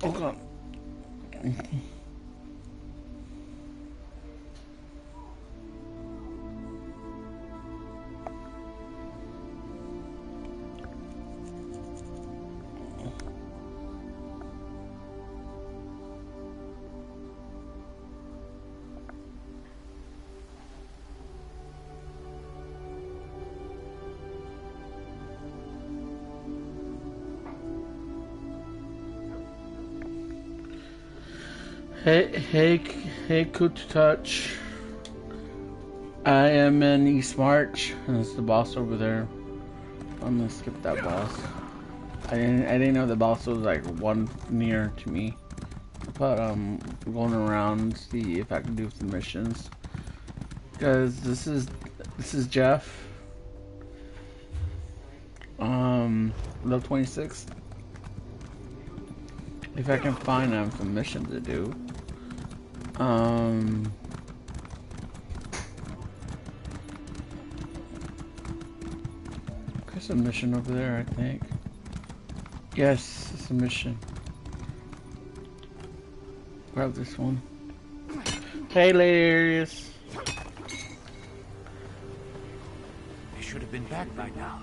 Oh god. Hey, Coot Touch. I am in East March, and it's the boss over there. I'm gonna skip that boss. I didn't know the boss was like one near to me, but I'm going around to see if I can do some missions. Cause this is Jeff. Level 26. If I can find him some missions to do. There's a mission over there, I think. Yes, it's a mission. Grab this one. Hey, Larius. They should have been back by now.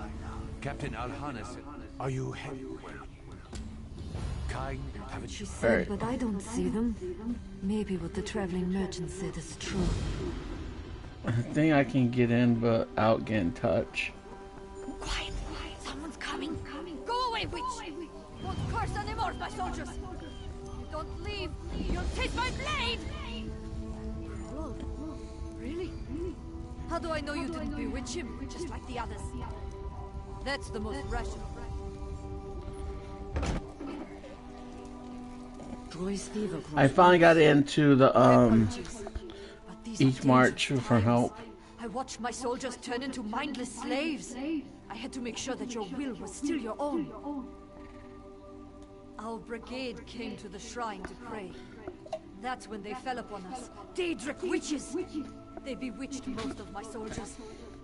Captain Alhanas, are you kind? Haven't She you? said, but I don't see them. Maybe what the traveling merchant said is true. I think I can get in, but out get in touch. Quiet! Someone's coming! Go away, witch! Don't curse anymore, my soldiers! You don't leave, you'll taste my blade! Blood? Really? How do I know you didn't bewitch him, just like the others? That's the most rational. I finally got into the each march for help. I watched my soldiers turn into mindless slaves. I had to make sure that your will was still your own. Our brigade came to the shrine to pray. That's when they fell upon us. Daedric witches! They bewitched most of my soldiers.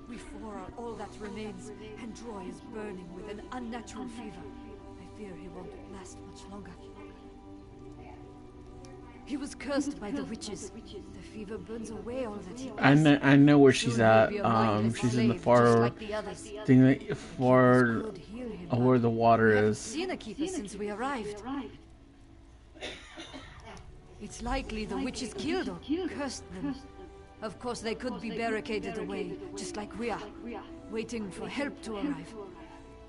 We four are all that remains, and Troy is burning with an unnatural fever. I fear he won't last much longer. He was cursed by the witches. The fever burns away all that he does. I know where she's at. She's in the far thing, far where the water I haven't is. seen a keeper since we arrived. It's likely the witches killed or cursed them. Of course, they could be barricaded away, just like we are, waiting for help to arrive.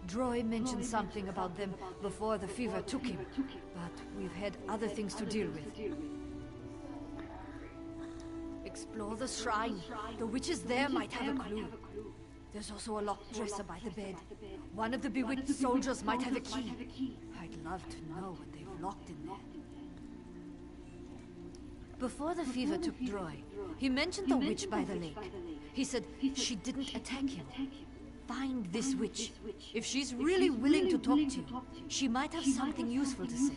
Droy mentioned something about them before the fever took him, but we've had other things to deal with. Explore the shrine. The witches there might have a clue. There's also a locked dresser by the bed. One of the bewitched soldiers might have a key. I'd love to know what they've locked in there. Before the fever took Droy, he mentioned the witch by the lake. He said she didn't attack him. Find this witch. If she's really willing to talk to you, she might have something useful to say.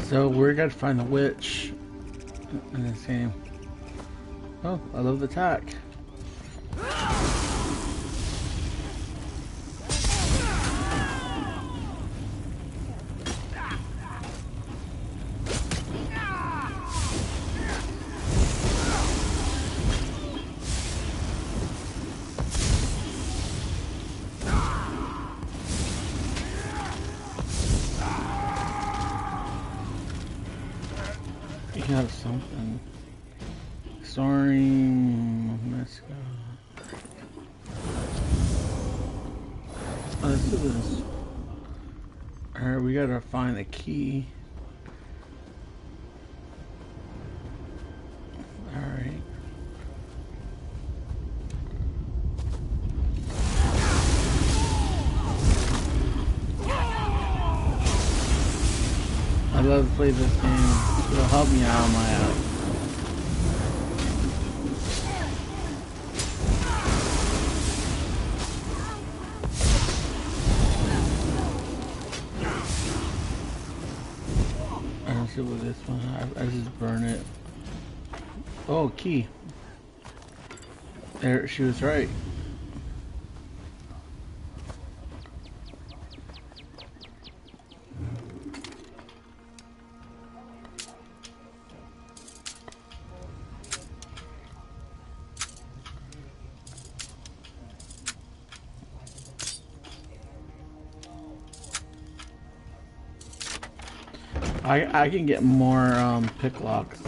So we gotta find the witch in this game. Oh, I love the attack. You got something. Soaring. Let's go. Let's do this. Alright, we gotta find the key. Alright. I love to play this game. It'll help me out on my app. Let's see what this one. I just burn it. Oh, key. There, she was right. I can get more pick locks.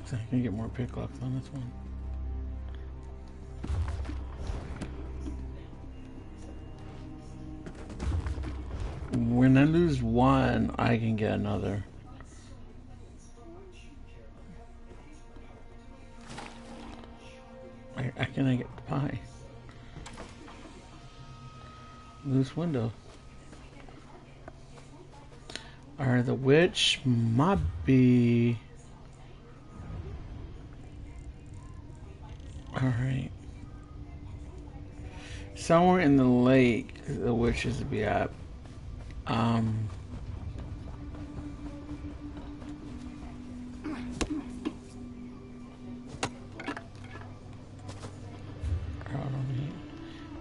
So I can get more pick locks on this one. When I lose one, I can get another. I can get the pie. Loose window. Alright, the witch might be... Alright. Somewhere in the lake, the witch is to be at.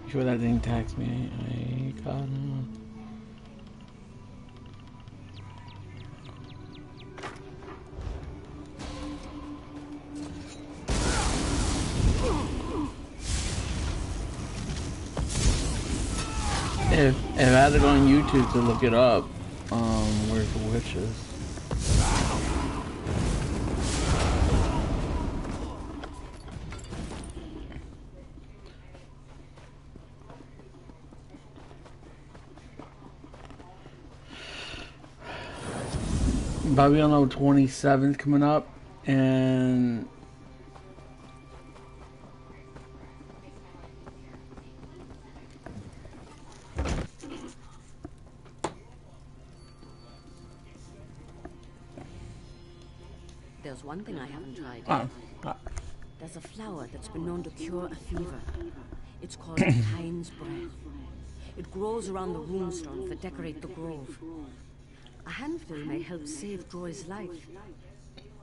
Sure that didn't tax me. I gotta... If I had to go on YouTube to look it up, where's the witches? Babylon 27 coming up, and there's one thing I haven't tried. There's a flower that's been known to cure a fever. It's called Time's Breath. It grows around the runestone that decorate the grove. A handful may help save Droy's life.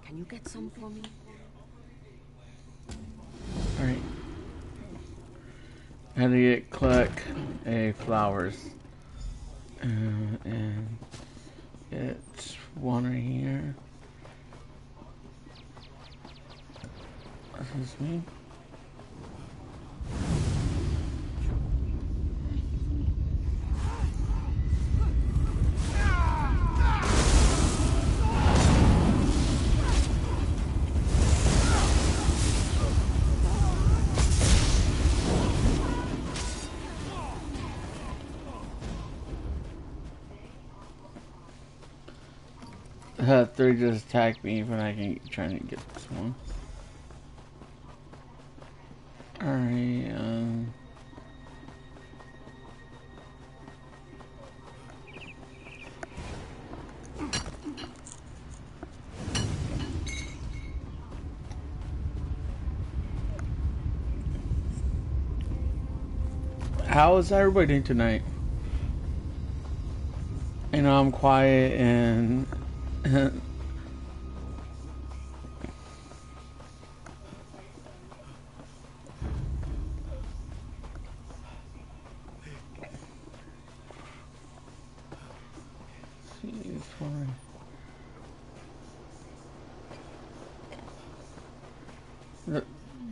Can you get some for me? alright. I had to collect a flowers. And it's one right here. This is me. Three just attacked me, but I can try to get this one. Alright, how is everybody doing tonight? You know, I'm quiet and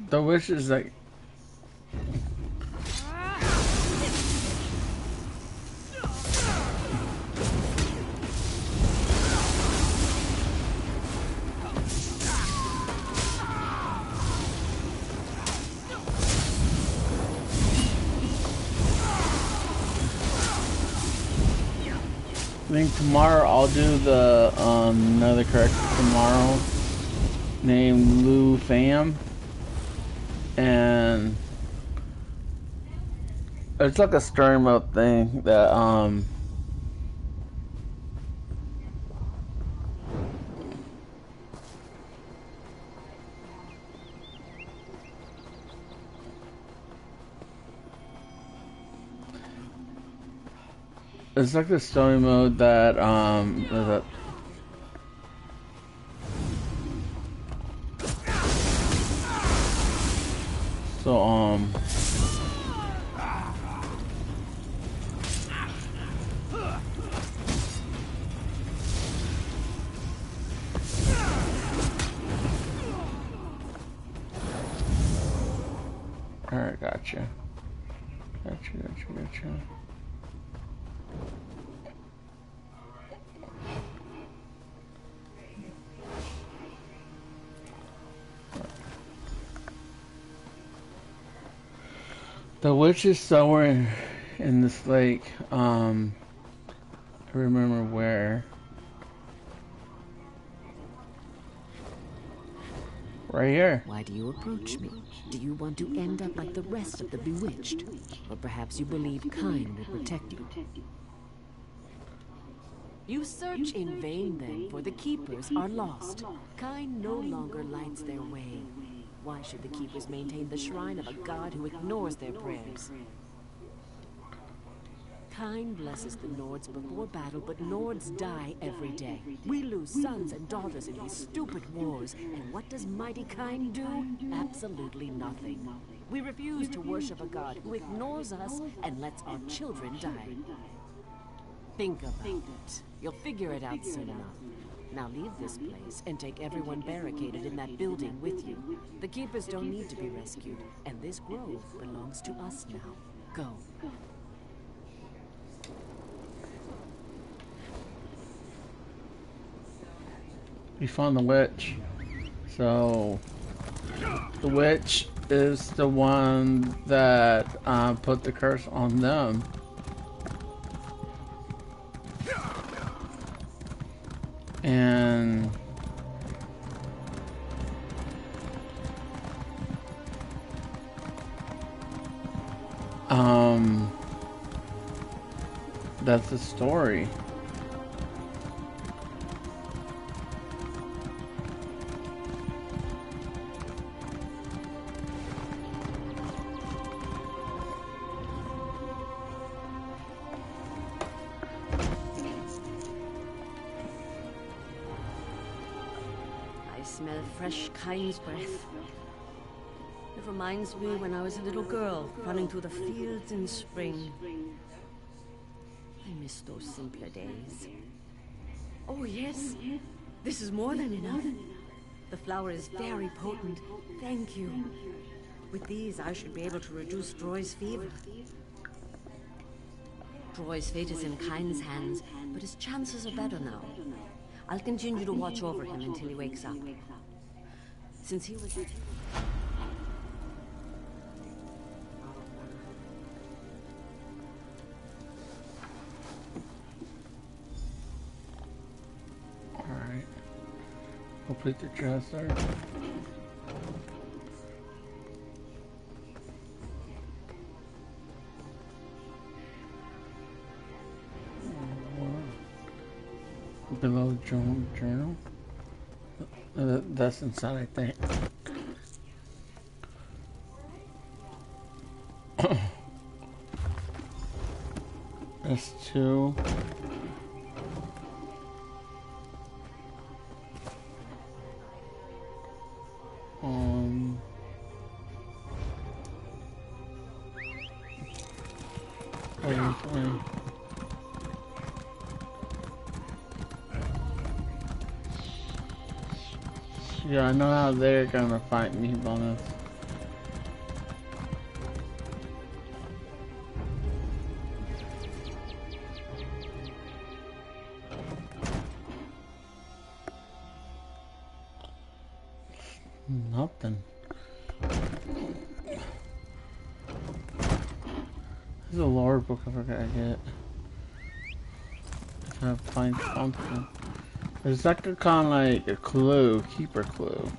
the wish is like I think tomorrow I'll do the another character tomorrow named Lou Pham, and it's like a story mode thing that it's like the story mode that so Gotcha. The witch is somewhere in this lake. I remember where. Right here. Why do you approach me? Do you want to end up like the rest of the bewitched? Or perhaps you believe Kine will protect you? You search in vain then, for the keepers are lost. Kine no longer lights their way. Why should the keepers maintain the shrine of a god who ignores their prayers? Kine blesses the Nords before battle, but Nords die every day. We lose sons and daughters in these stupid wars. And what does mighty Kine do? Absolutely nothing. We refuse to worship a god who ignores us and lets our children die. Think about it. You'll figure it out soon enough. Now leave this place and take everyone barricaded in that building with you. The keepers don't need to be rescued, and this grove belongs to us now. Go. We found the witch. So the witch is the one that put the curse on them. And that's the story. Smell fresh Kine's breath. It reminds me when I was a little girl, running through the fields in spring. I miss those simpler days. Oh yes, this is more than enough. The flower is very potent. Thank you. With these, I should be able to reduce Droy's fever. Droy's fate is in Kine's hands, but his chances are better now. I'll continue to watch over him until he wakes up. Since he was... Alright. Complete the dresser. Below journal. That's inside, I think. That's two. Yeah, I know how they're gonna fight me, bonus. Nothing. There's a lore book I forgot to get. I gotta find something. There's like a kind of like a clue, keeper clue.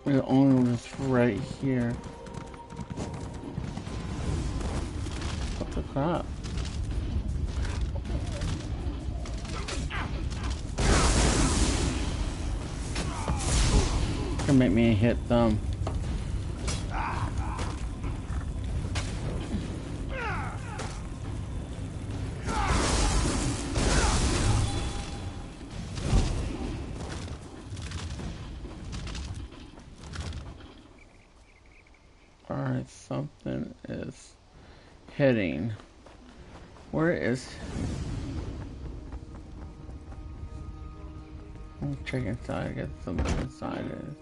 The only one is right here. What the crap? It's gonna make me hit them. Alright, something is hitting. Where is... I'll check inside, get something inside it.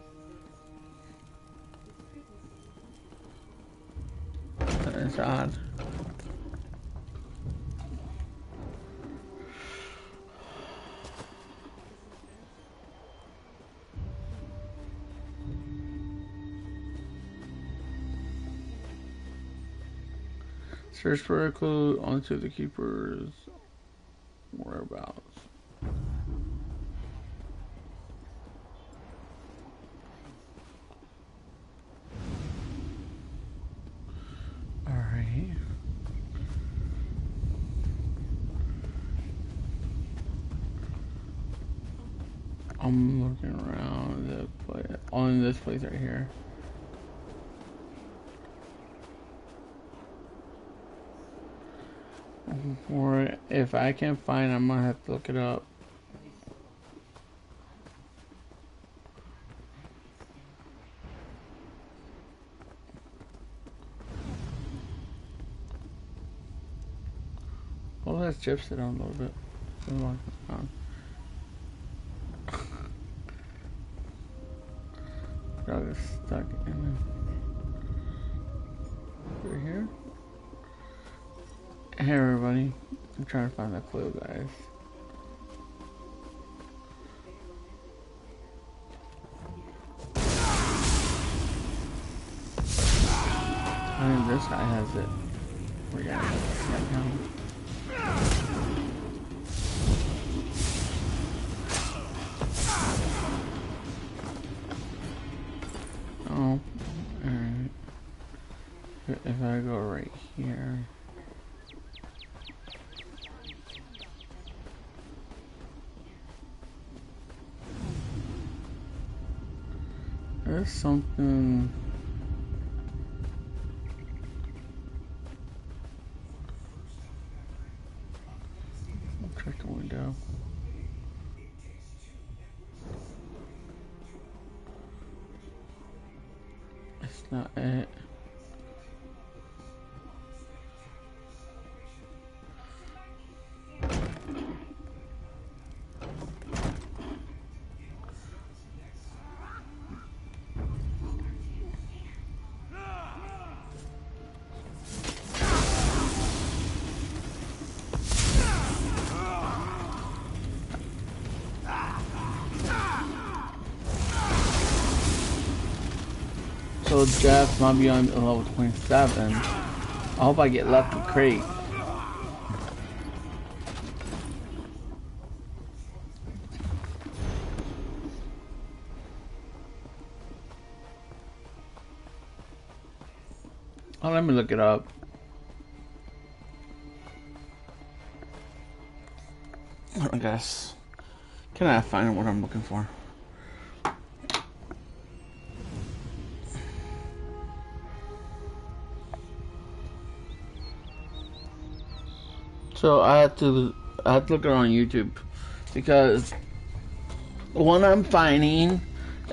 It's odd. Search for a clue onto the keeper's whereabouts. Alright. I'm looking around the place, on this place right here. Or if I can find, I'm gonna have to look it up. Well, that's chips it on a little bit. Dog is stuck in right here. Hey everybody, I'm trying to find that clue, guys. I think this guy has it. We're gonna right now. Oh, alright. If I go right here. There's something. I'll check the window. It's not it. So Jeff might be on level 27. I hope I get lucky crate. Oh, let me look it up. I guess. Can I find what I'm looking for? So I had to look it on YouTube because the one I'm finding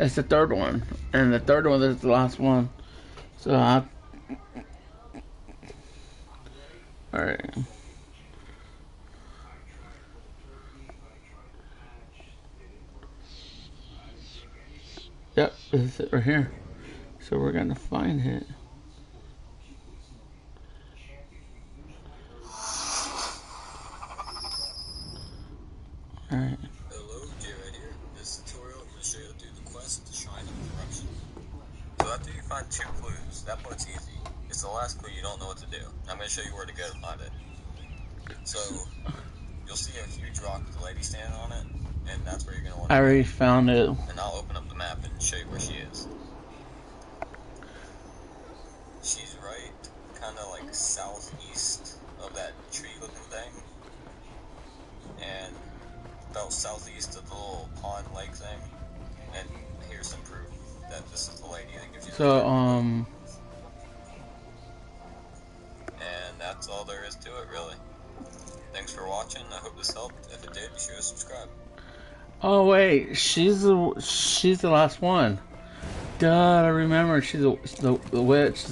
is the third one, and the third one is the last one. So alright. Yep, this is it right here. So we're gonna find it. Alright. Hello, Jared here. In this tutorial, I'm going to show you how to do the quest to Shrine of Corruption. So after you find 2 clues, that part's easy. It's the last clue you don't know what to do. I'm going to show you where to go to find it. So, you'll see a huge rock with a lady standing on it, and that's where you're going to want to I already found it. And I'll open up the map and show you where she is. She's right, kind of like southeast of that tree-looking thing. And about southeast of the little pond lake thing, and here's some proof that this is the lady that gives you the So and that's all there is to it, really. Thanks for watching. I hope this helped. If it did, be sure to subscribe. oh wait, she's the last one. Duh, I remember she's the witch.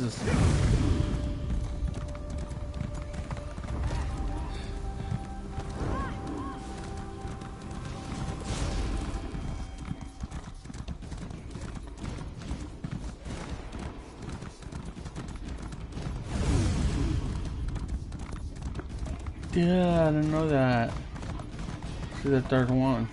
Yeah, I didn't know that. This is the third one.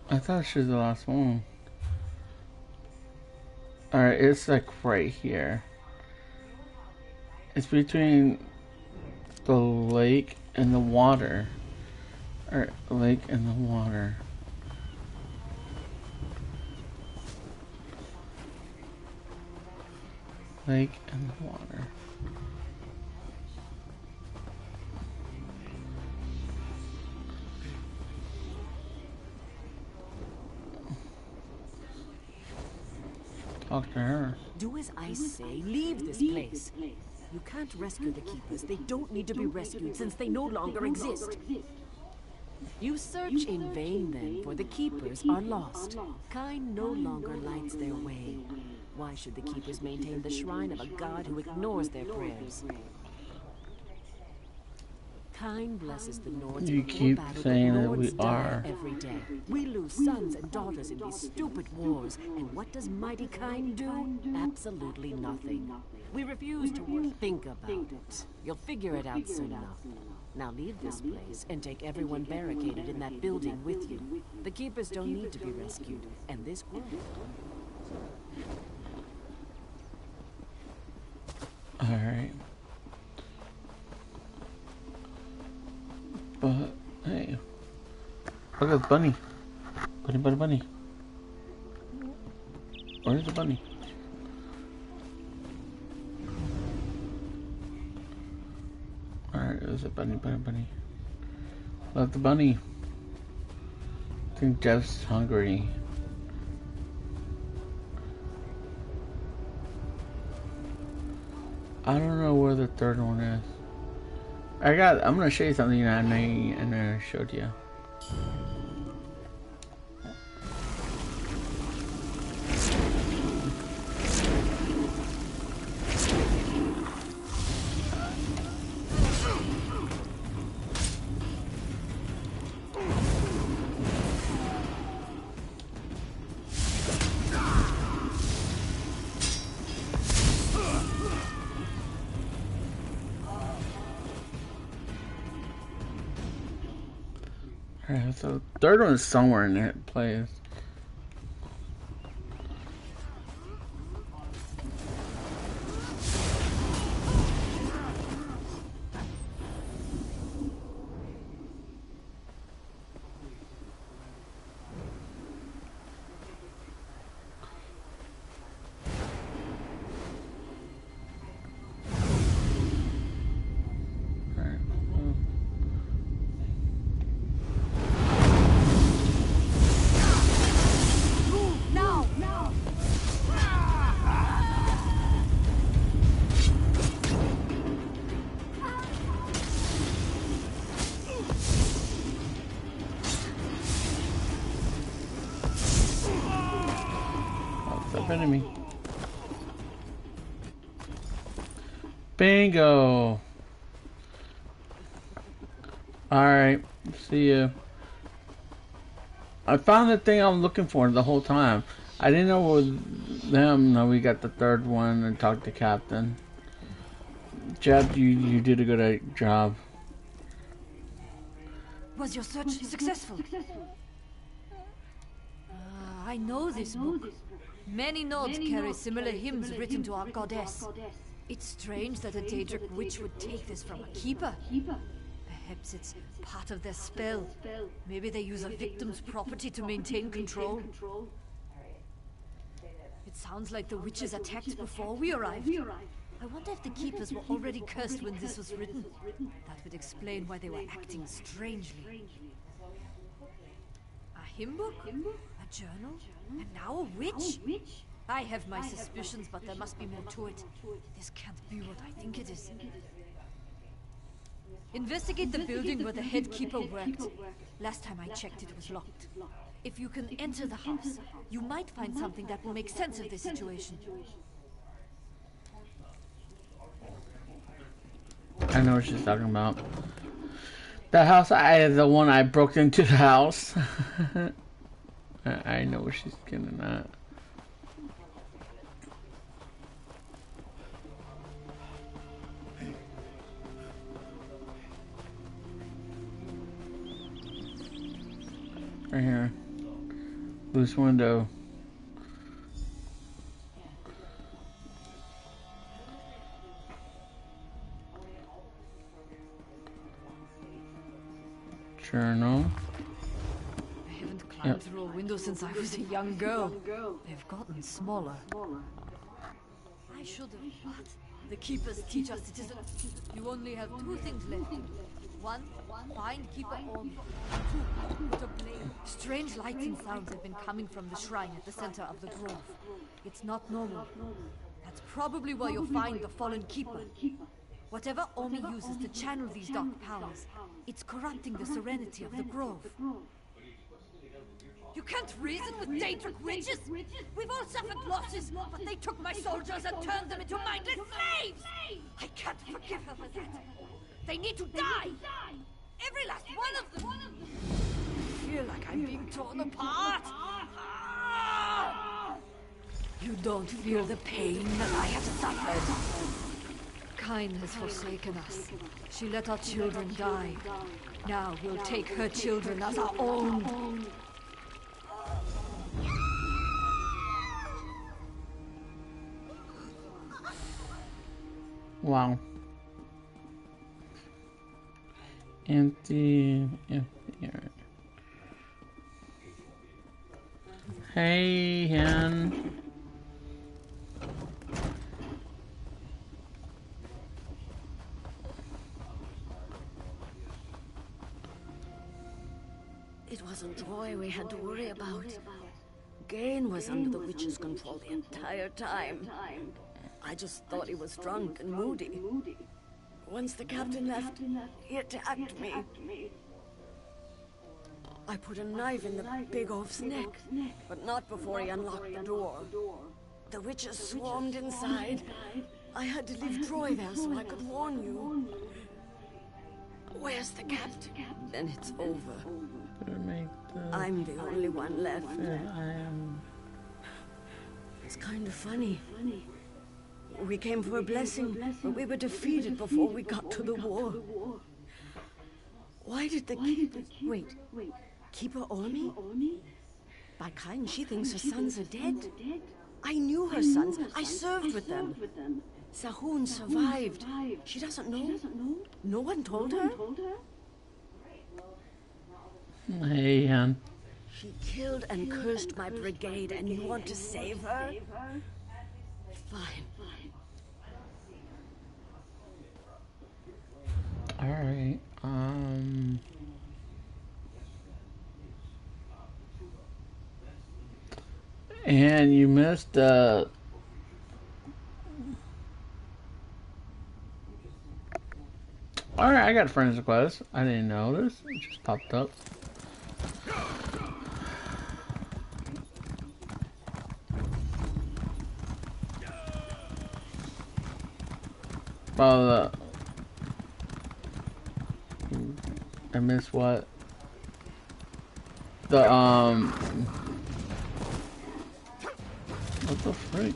I thought she was the last one. Alright, it's like right here. It's between the lake and the water. Or lake and the water. Lake and the water. Talk to her. Do as I say. Leave this place. You can't rescue the Keepers. They don't need to be rescued since they no longer exist. You search in vain then, for the Keepers are lost. Kain no longer lights their way. Why should the Keepers maintain the shrine of a god who ignores their prayers? Kain blesses the Nords. You keep saying that we are. Every day. We lose sons and daughters in these stupid wars. And what does mighty Kain do? Absolutely nothing. We refuse to think about it. You'll figure it out soon enough. Now leave this place and take everyone barricaded in that building with you. The Keepers don't need to be rescued, and this will. Alright. But, hey. Look at the bunny. Bunny, bunny, bunny. Where's the bunny? Alright, there's a bunny, bunny, bunny. Love the bunny. I think Jeff's hungry. I don't know where the third one is. I'm gonna show you something that I never showed you. Alright, so the third one is somewhere in that place. Enemy. Bingo. Alright, see ya. I found the thing I'm looking for the whole time. I didn't know it was them. No, we got the third one and talked to Captain. Jeff, you did a good job. Was your search successful? I know this book. Many nodes carry similar hymns written to our goddess. It's strange that a Daedric witch would take this from a keeper. Perhaps it's part of their spell. Maybe they use a victim's property to maintain control. It sounds like the witches attacked before we arrived. I wonder if the keepers were already cursed when this was written. That would explain why they were acting strangely. A hymn book? A journal? And now a witch? I have my suspicions, but there must be more to it. This can't be what I think it is. Investigate the building where the head keeper worked. Last time I checked, it was locked. If you can enter the house, you might find something that will make sense of this situation. I know what she's talking about. The house, the one I broke into the house. I know where she's getting at. Right here. Loose window. Journal. I haven't climbed through a window since I was a young girl. They've gotten smaller. I should have, but the keepers teach us citizens. You only have two things left. One, find Keeper Orm. Two, put a blade. Strange lights and sounds have been coming from the shrine at the center of the grove. It's not normal. That's probably where you'll find the fallen Keeper. Whatever Ormi uses to channel these dark powers, it's corrupting the serenity of the grove. You can't reason with Daedric witches! We've all suffered losses, but they took my soldiers and turned them into mindless slaves! I can't forgive her for that! They need to die! Every last one of them! I feel like I'm being torn apart! You don't feel the pain that I have suffered. Kain has forsaken us. She let our children die. Now we'll take her children as our own. Wow. Empty. Hey, hen. It wasn't Troy we had to worry about. Gain was under the witch's control the entire time. I just thought he was drunk and moody. Once the captain left, he attacked me. I put a knife in the big oaf's neck, but not before he unlocked the door. The witches swarmed inside. I had to leave Troy there so I could warn you. Where's the captain? Then it's over. I'm the only one left. It's kind of funny. We came for a blessing, but we were defeated before we got to the war. Why did the keeper... Wait. Keeper Ormi? By Kain, she thinks her sons are dead. I knew her sons. I served with them. Sahun survived. She doesn't know? No one told her? Hey, hen. She killed and cursed my brigade, and you want to save her? Fine. Alright, and you missed, Alright, I got a friend's request. I didn't know this. It just popped up. Well, I missed what? The, what the frick?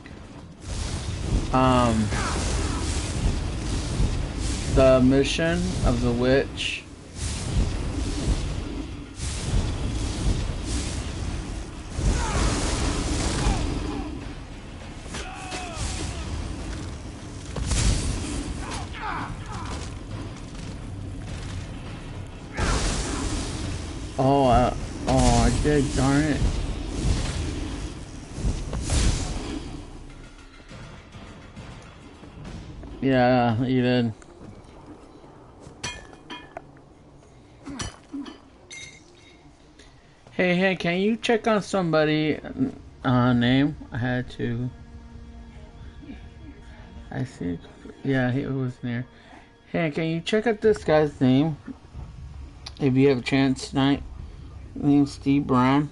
The mission of the witch. Oh, I did, darn it. Yeah, you did. Hey, can you check on somebody, name? I had to. I see. Yeah, he was there. Hey, can you check out this guy's name? If you have a chance tonight. His name's Steve Brown.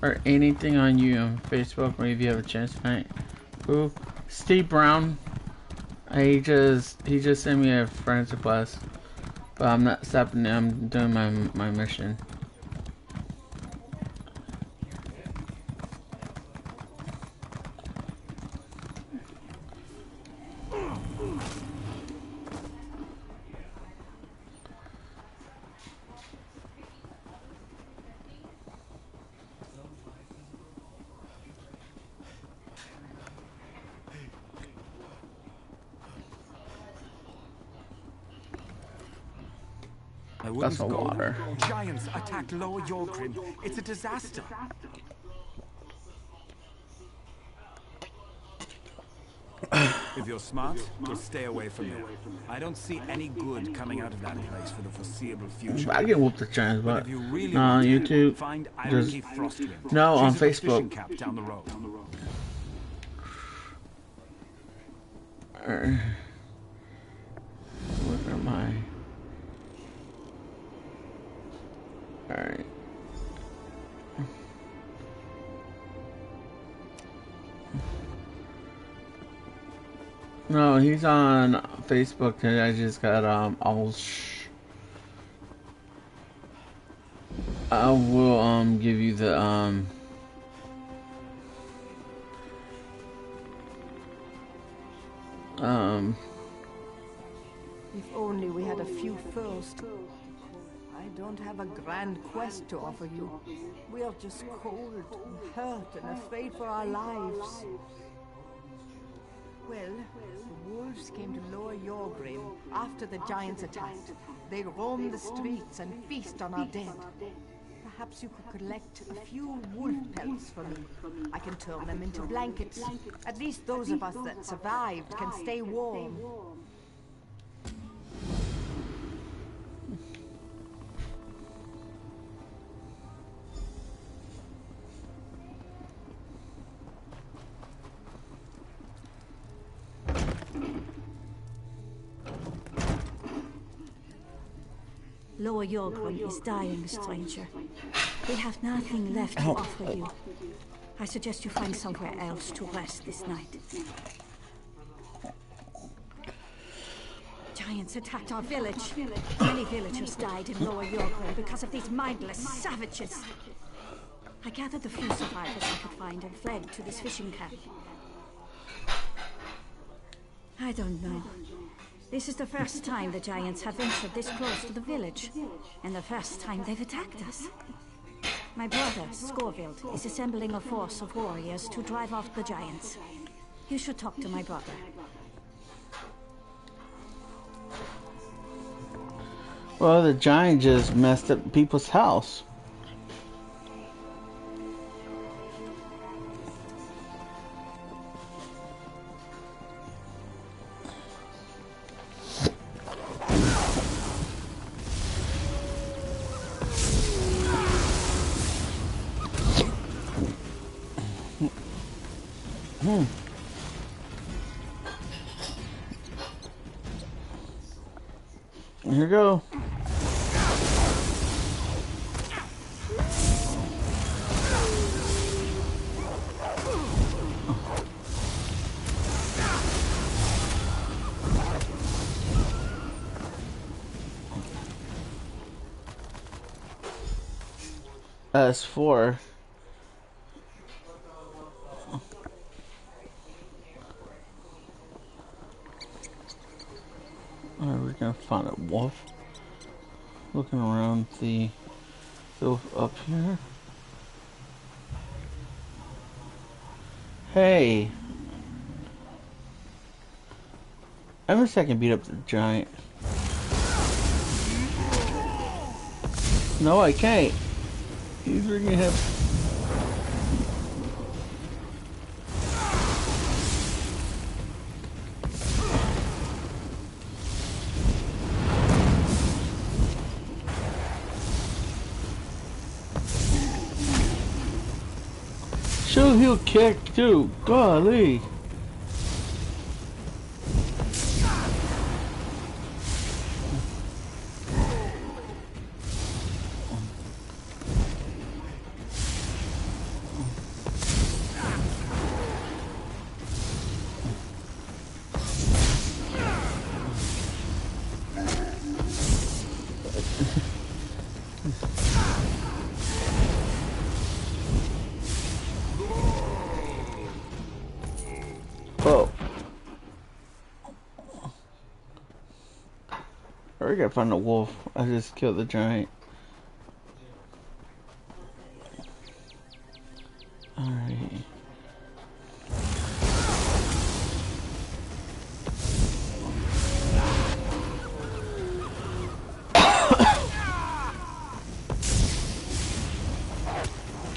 or anything on you on Facebook, maybe if you have a chance tonight. Who? Steve Brown. He just sent me a friend's request, but I'm not stopping. I'm doing my mission. That's the water. Giants attacked Lower Yorkrim. It's a disaster. If you're smart, you'll stay away from there. I don't see any good coming out of that place for the foreseeable future. I get whooped the chance, but if you really no, on YouTube, find just Frostwind. no on She's at the Facebook. fishing camp down the road. Where am I? Alright. No, he's on Facebook and I just got I will give you the If only we had a few first. I don't have a grand quest to offer you. We are just cold and hurt and afraid for our lives. Well, the wolves came to Lower Yorkrim after the giants attacked. They roam the streets and feast on our dead. Perhaps you could collect a few wolf pelts for me. I can turn them into blankets. At least those of us that survived can stay warm. Lower Yorkrim is dying, stranger. We have nothing left to offer you. I suggest you find somewhere else to rest this night. Giants attacked our village. Many villagers died in Lower Yorkrim because of these mindless savages. I gathered the few survivors I could find and fled to this fishing camp. I don't know. This is the first time the giants have ventured this close to the village, and the first time they've attacked us. My brother, Scoville, is assembling a force of warriors to drive off the giants. You should talk to my brother. Well, the giant just messed up people's house. Here we go. S4. Alright, we're gonna find a wolf. Looking around the wolf up here. Hey! I'm a second beat up the giant. No, I can't. He's bringing him. Sure, he'll kick too. Golly. I gotta find a wolf. I just killed the giant. Alright.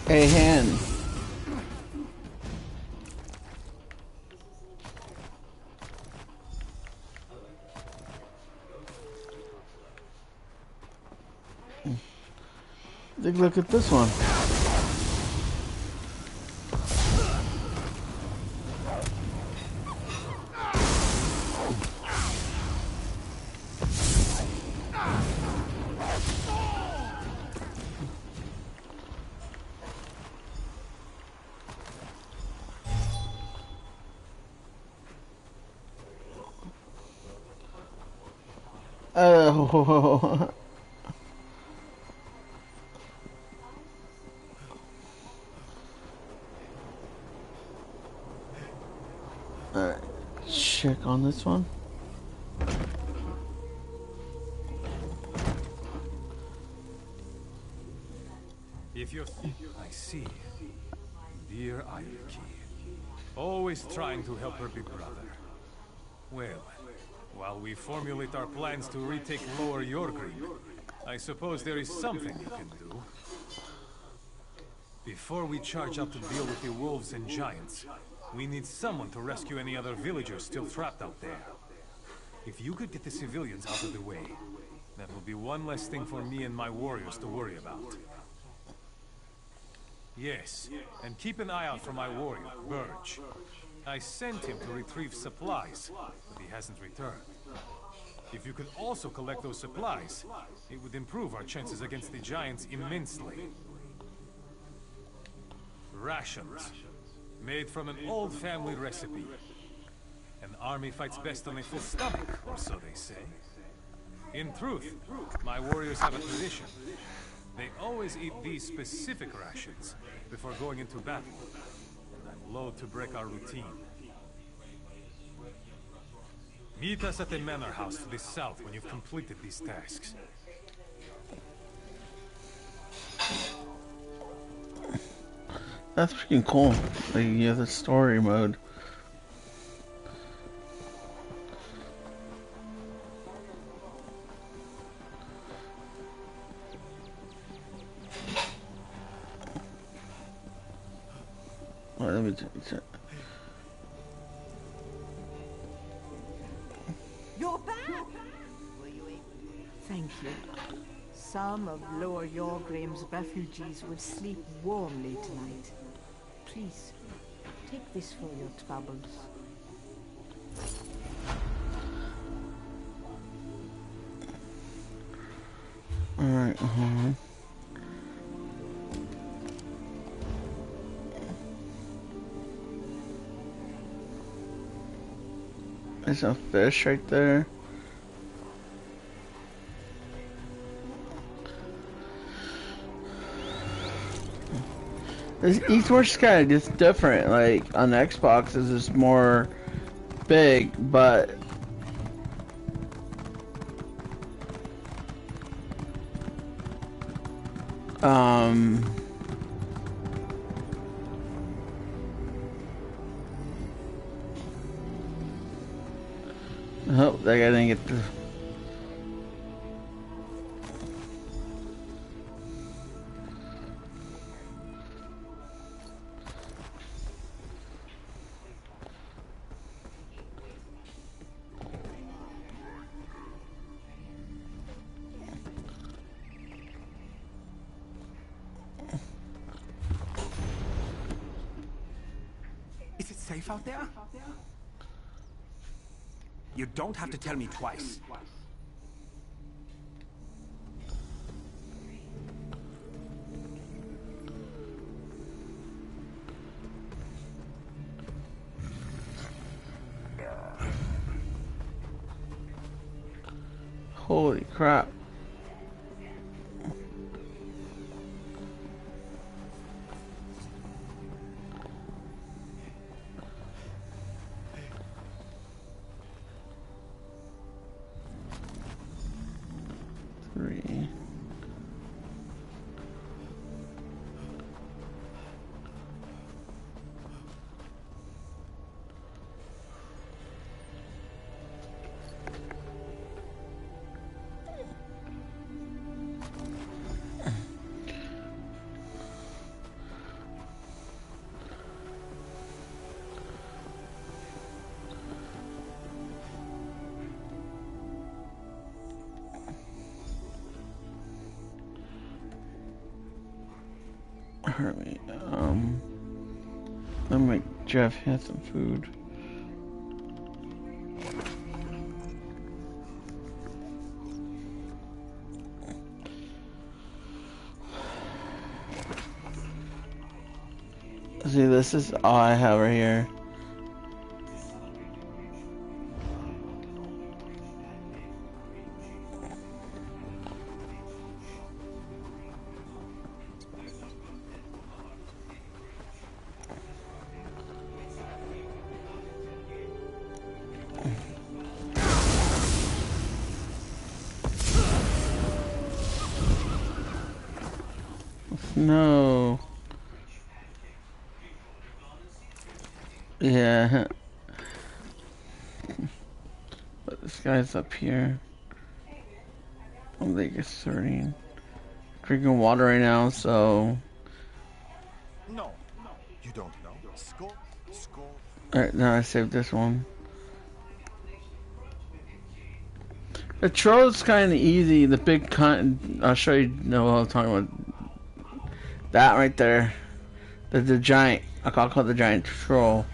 Hey, hand. Take a look at this one. Oh. Alright, check on this one. If you're... I see. Dear Ayuki. Always trying to help her big brother. Well, while we formulate our plans to retake Lower Yorgrim, I suppose there is something you can do. Before we charge out to deal with the wolves and giants, we need someone to rescue any other villagers still trapped out there. If you could get the civilians out of the way, that will be one less thing for me and my warriors to worry about. Yes, and keep an eye out for my warrior, Burge. I sent him to retrieve supplies, but he hasn't returned. If you could also collect those supplies, it would improve our chances against the giants immensely. Rations. Made from an old family recipe. An army fights best on a full stomach, or so they say. In truth, my warriors have a tradition. They always eat these specific rations before going into battle. And I'm loath to break our routine. Meet us at the manor house to the south when you've completed these tasks. That's freaking cool. Like, you have the story mode. Let me check. You're back! Were you able? Thank you. Some of Lower Yorgrim's refugees will sleep warmly tonight. Please, take this for your troubles. Alright, There's a fish right there. This esports kind of just different. Like on Xbox, this is more big, but oh, that guy didn't get through. Is it safe out there? You don't have to tell me twice. Holy crap. 3. Alright, let me make Jeff have some food. See, this is all I have right here. No. Yeah. But this guy's up here. I don't think it's starting. Drinking water right now, so. No, you don't know. Score. Alright, now I saved this one. The troll's kind of easy. The big cunt. I'll show you. Know what I'm talking about. That right there. The giant. I'll call it the giant troll.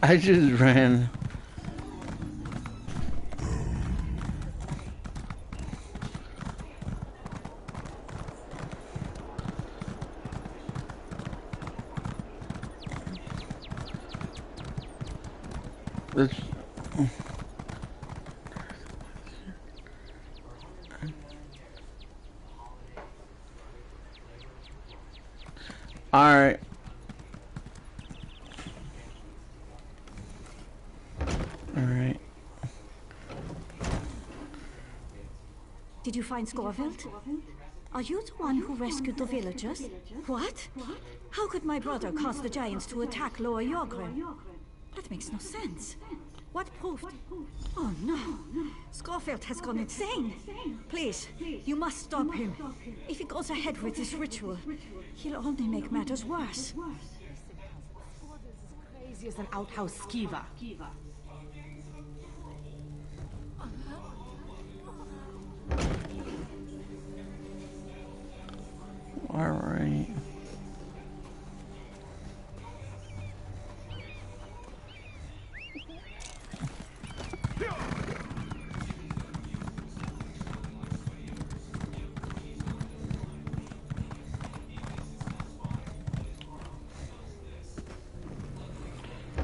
I just ran. Alright. Alright. Did you find Scoville? Are you the one who rescued the villagers? What? How could my brother cause the giants to attack Lower Yorgrim? That makes no sense. What proof? Oh no! Scoville has gone insane! Please, you must stop him. If he goes ahead with this ritual, he'll only make matters worse. Crazy as an outhouse skeever. Alright.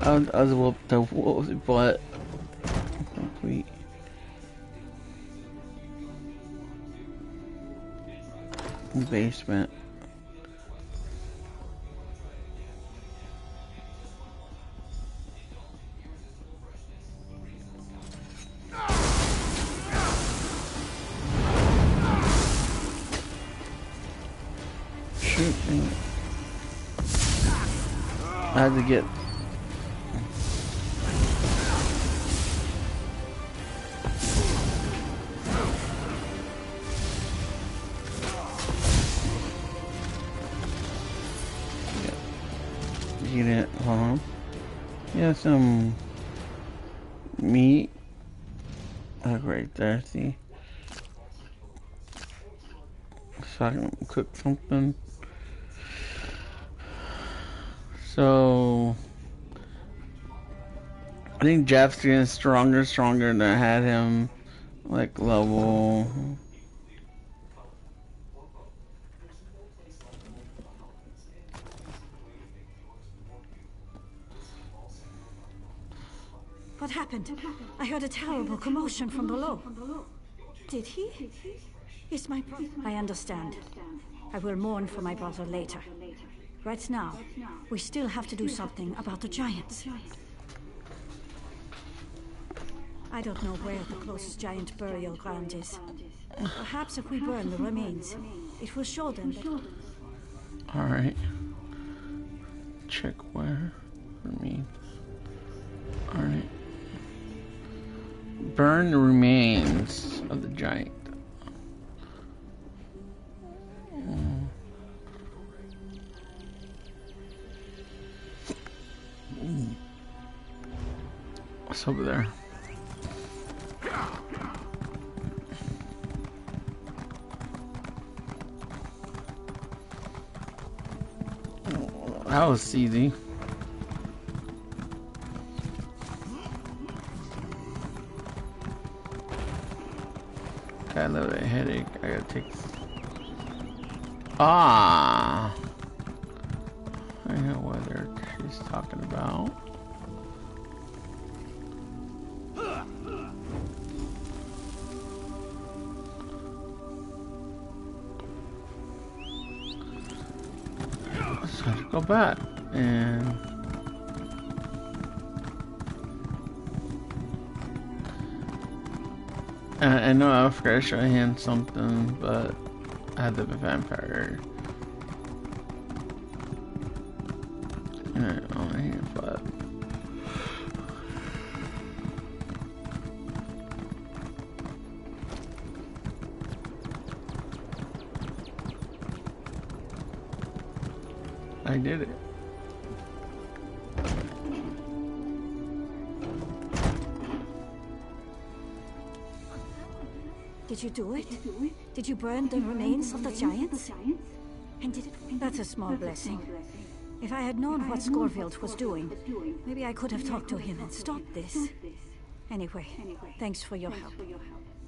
I was whooped the butt. Complete. Basement. Shoot me. I had to get. Get it, yeah, some meat. Like right there, see? So I can cook something. So I think Jeff's getting stronger than I had him like level. What happened? I heard a terrible commotion from below. Did he? Is my brother? I understand. I will mourn for my brother later. Right now, we still have to do something about the giants. I don't know where the closest giant burial ground is. Perhaps if we burn the remains, it will show them that... Alright. Check where remains. Alright. Burn the remains of the giant. What's over there? That was easy. Got a little bit of headache. I gotta take. Ah! I know what she's talking about. So I have to go back and I know I forgot to show him something, but I had the vampire. On here, but I did it. Did you do it? Did you burn the remains of the giants? And did it? That's a small blessing. If I had known what Scorfield was doing, maybe I could have talked to him and stopped this. Anyway, thanks for your help.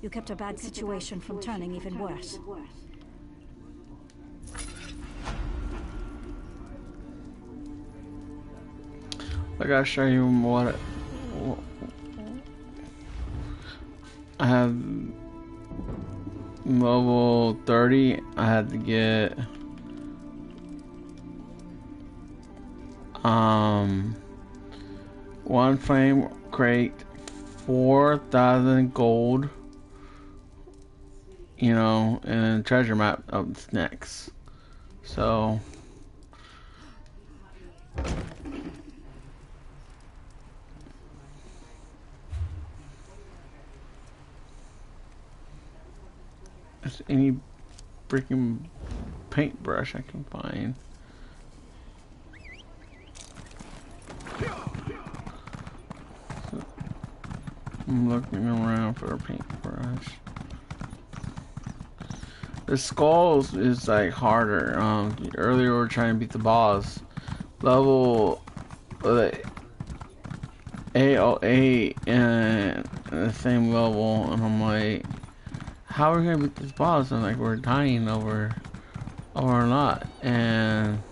You kept a bad situation from turning even worse. I gotta show you what I have. Level 30, I had to get one frame crate, 4,000 gold, you know, and treasure map up next. So any freaking paintbrush I can find. So I'm looking around for a paintbrush. The skulls is like harder. Earlier we were trying to beat the boss. Level 808 and the same level, and I'm like, how are we gonna beat this boss? And like we're dying over a lot, and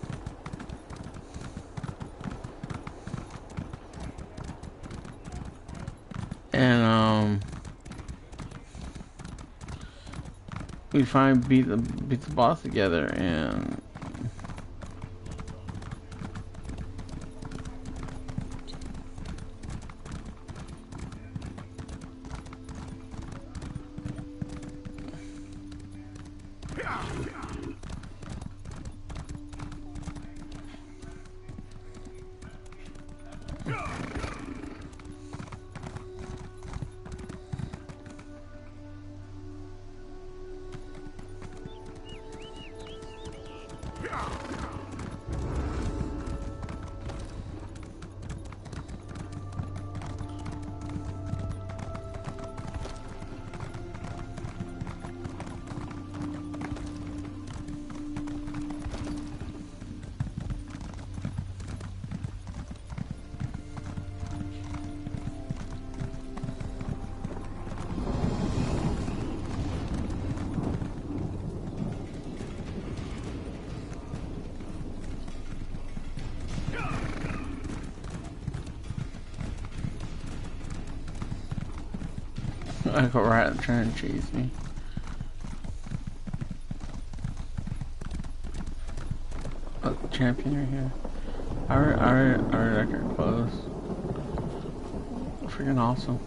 we finally beat the boss together, and I got right trying to chase me. champion right here. I record close. Freaking awesome.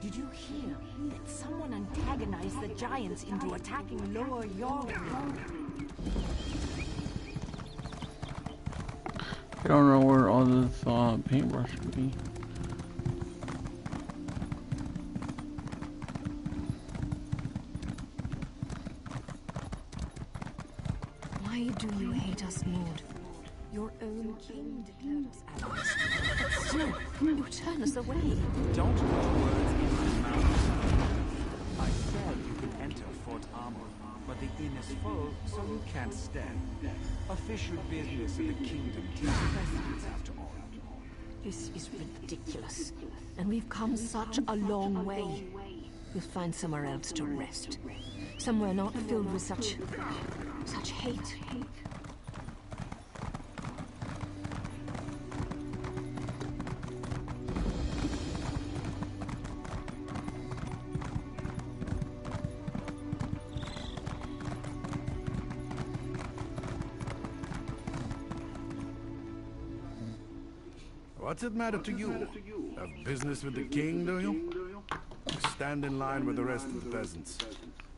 Did you hear that someone antagonized the giants into attacking Lower Yorkville? I don't know where all this paintbrush would be. Why do you hate us, Lord? Your own king declared us allies. But still, you turn us away. Don't put words in my mouth. I said you could enter Fort Armor, but the inn is full, so you can't stay. Official business of the kingdom takes precedence after all. This is ridiculous. And we've come such a long way. We'll find somewhere else to rest. Somewhere not filled with such hate. What's it matter to you? Have business with the king, do you? Stand in line with the rest of the peasants.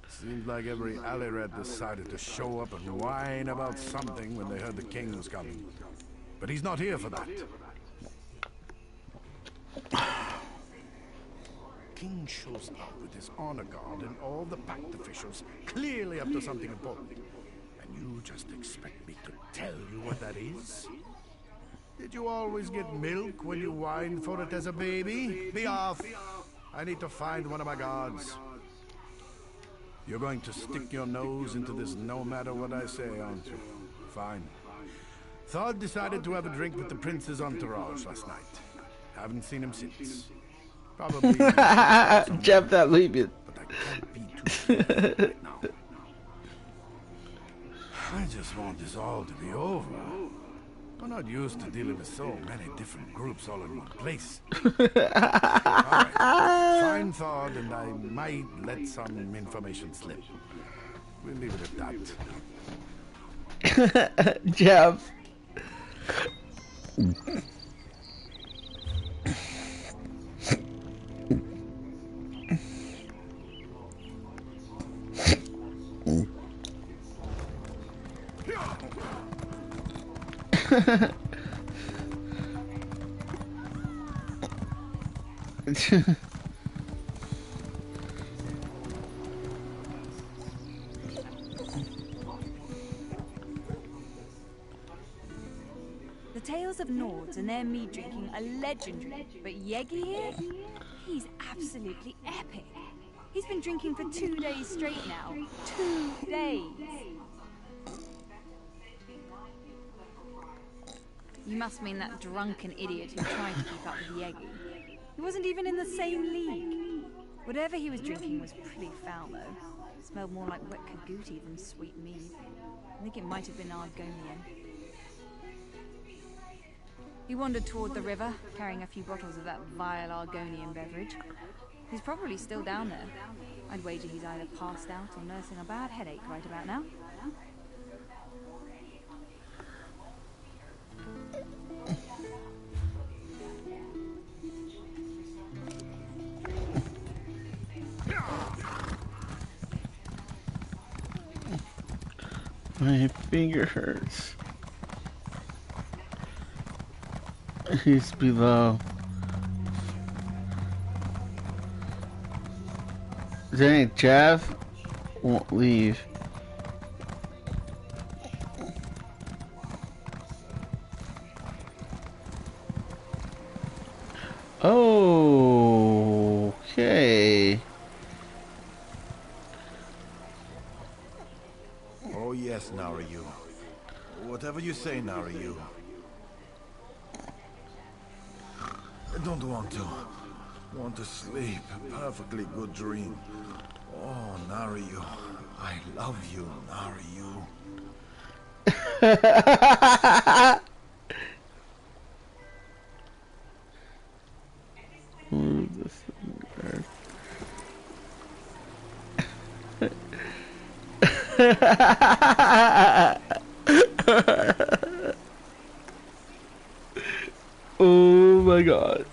Seems like every alley rat decided to show up and whine about something when they heard the king was coming. But he's not here for that. King shows up with his honor guard and all the pact officials, clearly up to something important. And you just expect me to tell you what that is? Did you always get milk when you whined for it as a baby? Be off! I need to find one of my guards. You're going to stick your nose into this no matter what I say, aren't you? Fine. Thod decided to have a drink with the prince's entourage last night. Haven't seen him since. Probably... Jeff, that leave it. But I can't be too sure right now. I just want this all to be over. We're not used to dealing with so many different groups all in one place. Alright, fine thought, and I might let some information slip. We'll leave it at that. Jeff. The tales of Nords and their mead drinking are legendary, but Yegi here? He's absolutely epic. He's been drinking for 2 days straight now. 2 days. You must mean that drunken idiot who tried to keep up with Yegi. He wasn't even in the same league. Whatever he was drinking was pretty foul, though. It smelled more like wet Kaguti than sweet mead. I think it might have been Argonian. He wandered toward the river, carrying a few bottles of that vile Argonian beverage. He's probably still down there. I'd wager he's either passed out or nursing a bad headache right about now. My finger hurts. He's below. Dang, Jeff won't leave. Oh, okay. Oh yes, Narayu. Whatever you say, Narayu. I don't want to. I want to sleep. A perfectly good dream. Oh, Narayu. I love you, Narayu. Oh my god.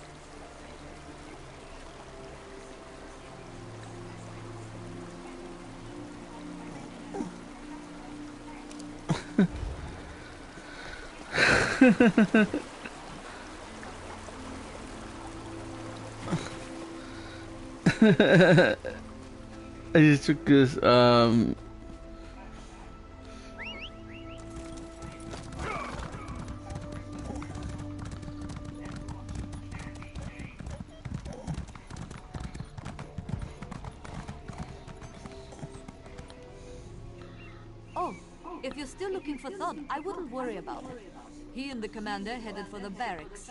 I just took this Oh, if you're still looking for Thod, I wouldn't worry about it. He and the commander headed for the barracks.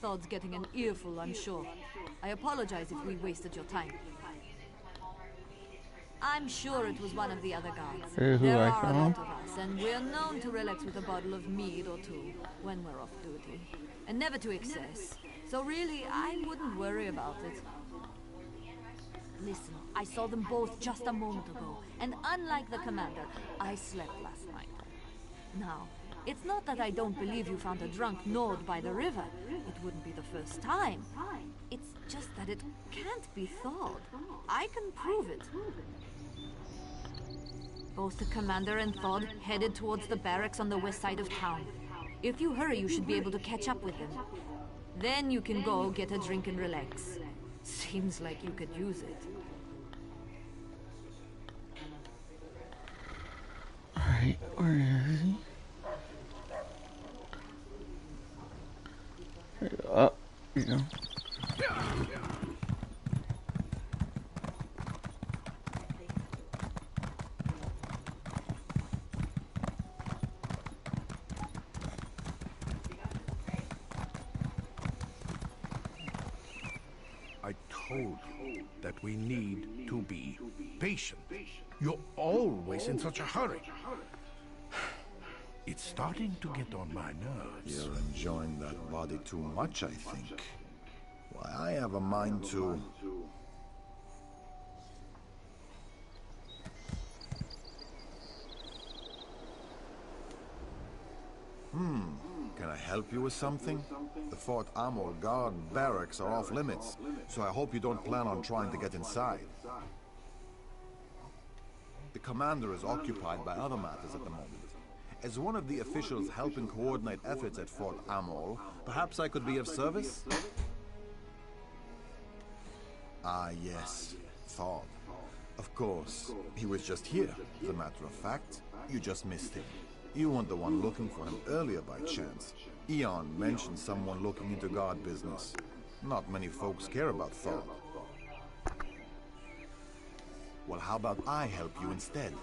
Thod's getting an earful, I'm sure. I apologize if we wasted your time. I'm sure it was one of the other guards. There are a lot of us, and we're known to relax with a bottle of mead or two when we're off duty. And never to excess. So really, I wouldn't worry about it. Listen, I saw them both just a moment ago, and unlike the commander, I slept last night. Now, it's not that I don't believe you found a drunk Nord by the river. It wouldn't be the first time. It's just that it can't be Thod. I can prove it. Both the commander and Thod headed towards the barracks on the west side of town. If you hurry, you should be able to catch up with them. Then you can go get a drink and relax. Seems like you could use it. Alright, where is he? Oh, you know. I told you that we need to be patient. You're always in such a hurry. It's starting to get on my nerves. You're enjoying that body too much, I think. Why, I have a mind to... Can I help you with something? The Fort Amor guard barracks are off limits, so I hope you don't plan on trying to get inside. The commander is occupied by other matters at the moment. As one of the officials helping coordinate efforts at Fort Amor, perhaps I could be of service? Ah, yes, Thod. Of course, he was just here, as a matter of fact. You just missed him. You weren't the one looking for him earlier by chance. Eon mentioned someone looking into guard business. Not many folks care about Thor. Well, how about I help you instead?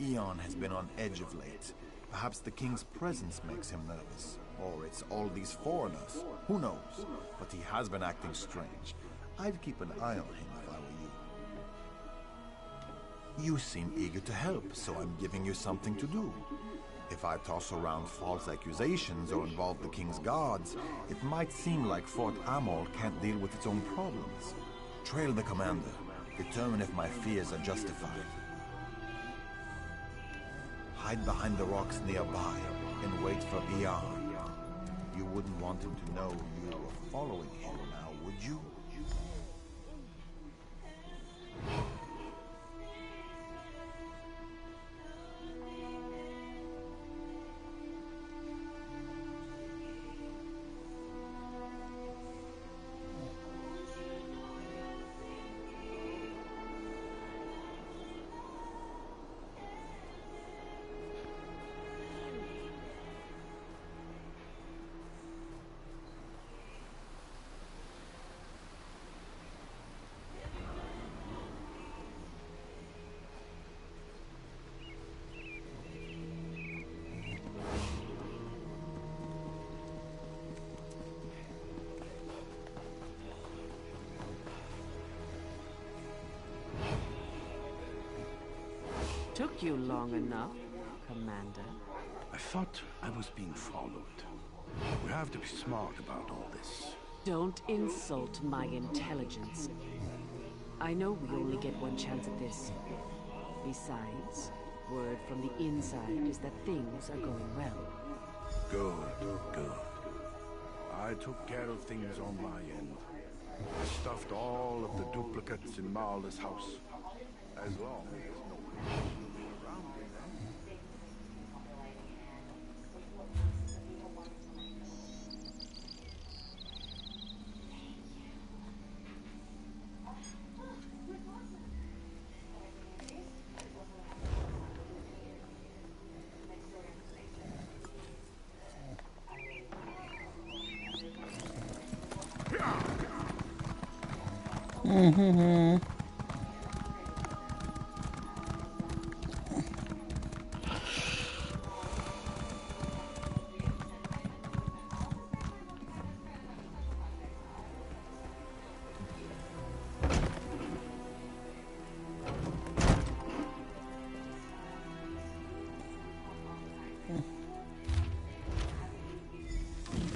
Eon has been on edge of late. Perhaps the king's presence makes him nervous. Or it's all these foreigners. Who knows? But he has been acting strange. I'd keep an eye on him if I were you. You seem eager to help, so I'm giving you something to do. If I toss around false accusations or involve the king's guards, it might seem like Fort Amol can't deal with its own problems. Trail the commander. Determine if my fears are justified. Hide behind the rocks nearby and wait for Eon. You wouldn't want him to know you were following him now, would you? Took you long enough, Commander. I thought I was being followed. We have to be smart about all this. Don't insult my intelligence. I know we only get one chance at this. Besides, word from the inside is that things are going well. Good, good. I took care of things on my end. I stuffed all of the duplicates in Marla's house. As long as no one around me.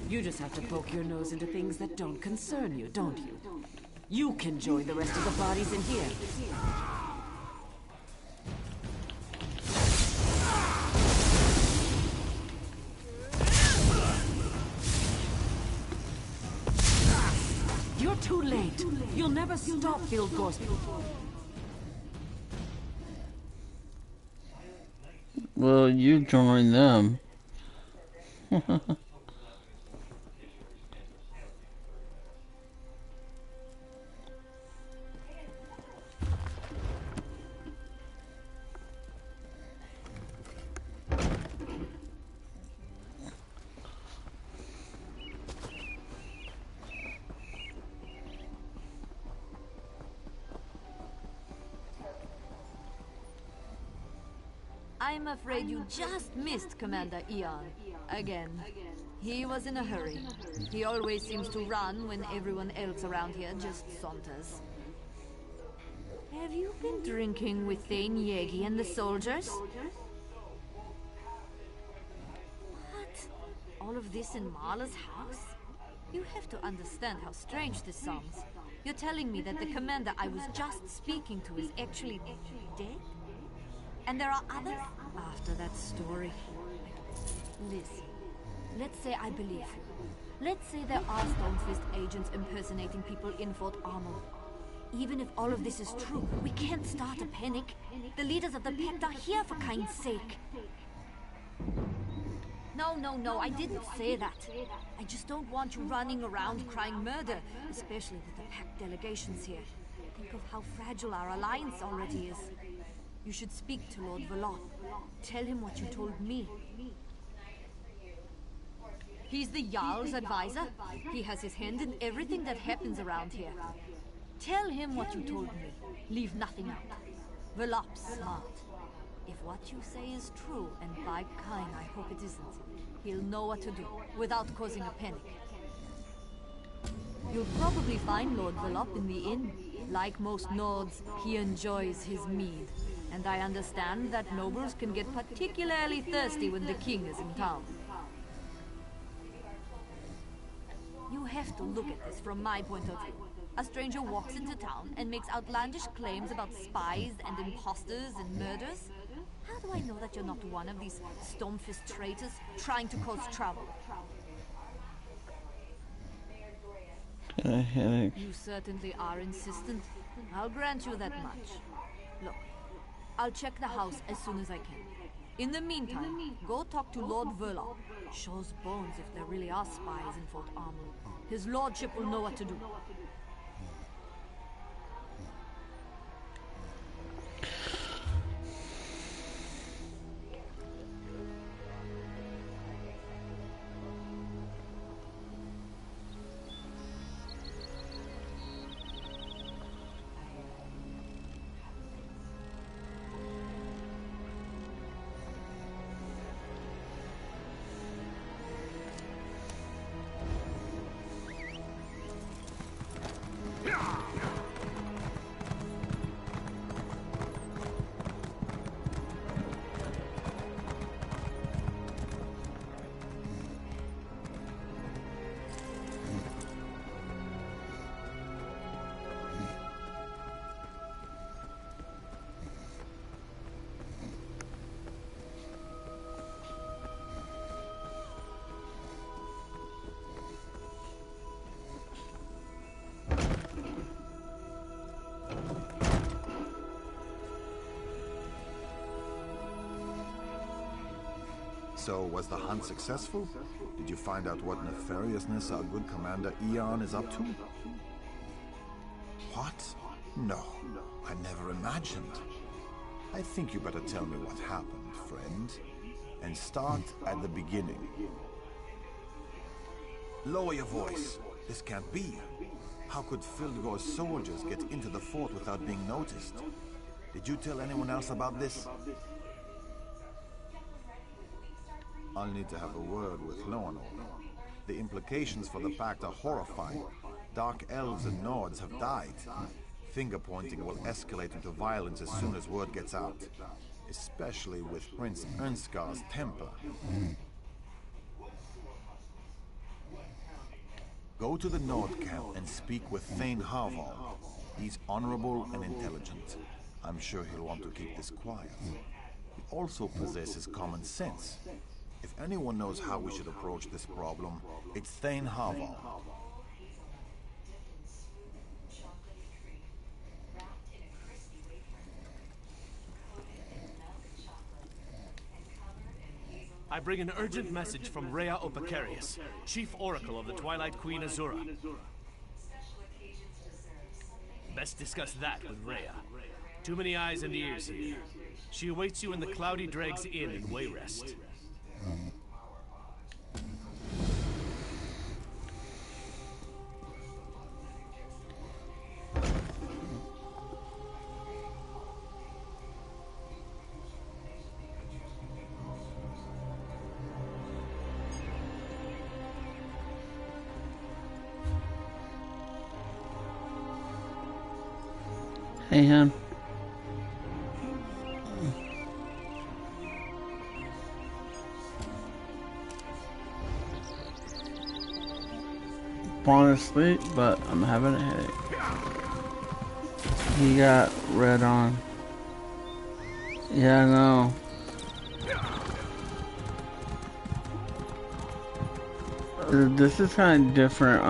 You just have to poke your nose into things that don't concern you, don't you? You can join the rest of the bodies in here. You're too late. You'll never stop Field Gorski. Well, you join them. I'm afraid you just missed Commander Eon. Again. He was in a hurry. He always seems to run when everyone else around here just saunters. Have you been drinking with Thane Yegi and the soldiers? What? All of this in Marla's house? You have to understand how strange this sounds. You're telling me that the commander I was just speaking to is actually dead? And there are others? After that story. Listen, let's say I believe you. Let's say there are Stonefist agents impersonating people in Fort Armor. Even if all of this is true, we can't start a panic. The leaders of the pact are here, for kind's sake. No, I didn't say that. I just don't want you running around crying murder, especially with the pact delegations here. Think of how fragile our alliance already is. You should speak to Lord Valon. Tell him what you told me. He's the Jarl's advisor. He has his hand in everything that happens around here. Tell him what you told me. Leave nothing out. Valop's smart. If what you say is true, and by kind I hope it isn't, he'll know what to do, without causing a panic. You'll probably find Lord Valop in the inn. Like most Nords, he enjoys his mead. And I understand that nobles can get particularly thirsty when the king is in town. You have to look at this from my point of view. A stranger walks into town and makes outlandish claims about spies and imposters and murders. How do I know that you're not one of these Stormfist traitors trying to cause trouble? You certainly are insistent. I'll grant you that much. Look, I'll check the house as soon as I can. In the meantime, go talk to Lord Verloc. Shows bones if there really are spies in Fort Armor. His lordship will know what to do. So, was the hunt successful? Did you find out what nefariousness our good Commander Eon is up to? What? No, I never imagined. I think you better tell me what happened, friend. And start at the beginning. Lower your voice. This can't be. How could Fildgor's soldiers get into the fort without being noticed? Did you tell anyone else about this? I'll need to have a word with Loanor. The implications for the Pact are horrifying. Dark elves and Nords have died. Finger-pointing will escalate into violence as soon as word gets out. Especially with Prince Ernskar's temper. Go to the Nord camp and speak with Thane Harval. He's honorable and intelligent. I'm sure he'll want to keep this quiet. He also possesses common sense. If anyone knows how we should approach this problem, it's Thane Harval. I bring an urgent message from Rhea Opacarius, Chief Oracle of the Twilight Queen Azura. Best discuss that with Rhea. Too many eyes and ears here. She awaits you in the Cloudy Dregs Inn in Wayrest. Hey, hon. Falling asleep, but I'm having a headache. He got red on. Yeah, I know. This is kind of different.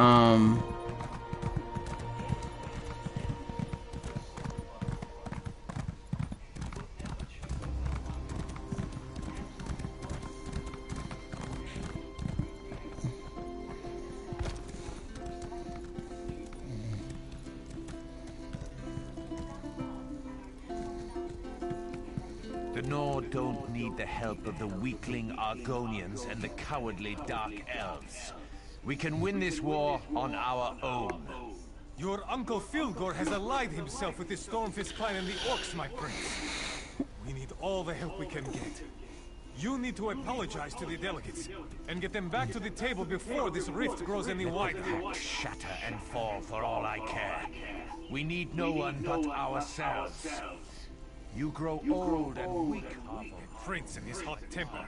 Nord don't need the help of the weakling Argonians and the cowardly Dark Elves. We can win this war on our own. Your Uncle Filgor has allied himself with the Stormfist clan and the Orcs, my prince. We need all the help we can get. You need to apologize to the delegates, and get them back to the table before this rift grows any wider. Shatter and fall for all I care. We need no one but ourselves. You grow old and weak, The prince in his hot temper.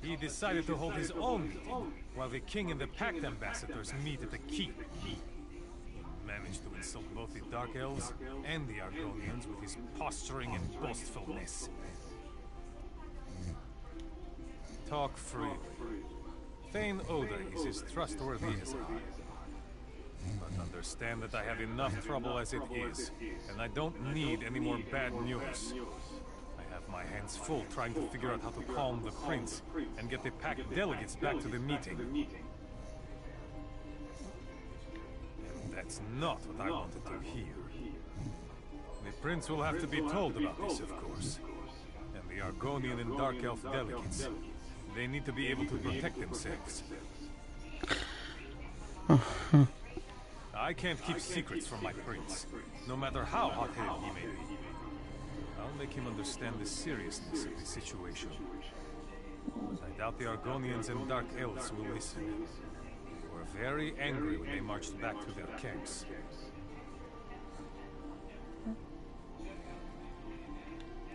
He decided to hold his own meeting, while the king and the Pact ambassadors meet at the keep. He managed to insult both the Dark Elves and the Argonians with his posturing and boastfulness. Talk freely. Thane Oda is as trustworthy as I. But understand that I have enough trouble as it is, and I don't need any more bad news. I have my hands full trying to figure out how to calm the prince and get the Pact delegates back to the meeting. And that's not what I wanted to hear. The prince will have to be told about this, of course. And the Argonian and Dark Elf delegates. They need to be able to protect themselves. I can't keep secrets from my prince, no matter how hot-headed he may be. I'll make him understand the seriousness of the situation. I doubt the Argonians and Dark Elves will listen. They were very angry when they marched back to their camps.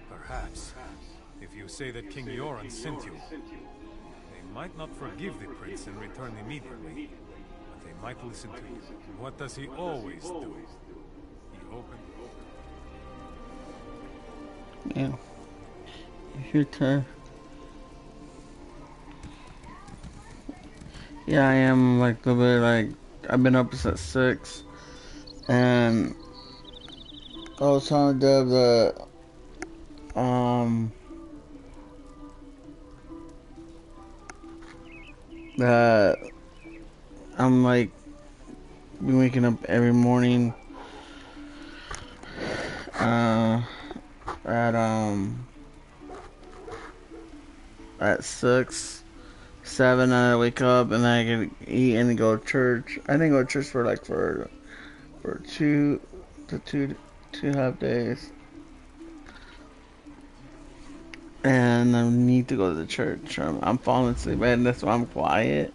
Perhaps, if you say that King Yoran sent you, they might not forgive the prince and return immediately. They might listen to you. What does he always do? He opens. Yeah. It's your turn. Yeah, I am like a little bit like I've been up since 6, and I was trying to do the I'm like been waking up every morning at 6, 7 I wake up and I can eat and go to church. I didn't go to church for like for two half days. And I need to go to the church. I'm falling asleep and that's why I'm quiet.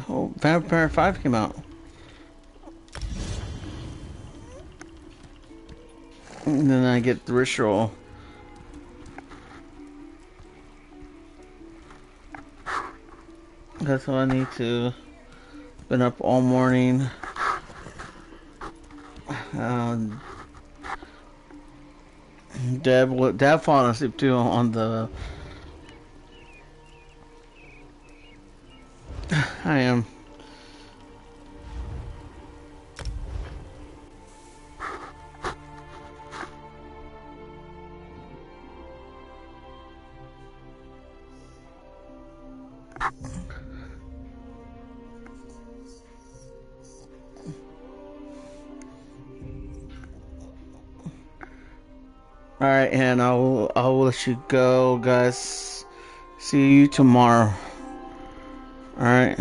Oh, Vampire 5 came out. And then I get the ritual. That's what I need to. Been up all morning. Dad falling asleep too on the. I am. Alright, and I'll let you go, guys. See you tomorrow. Alright.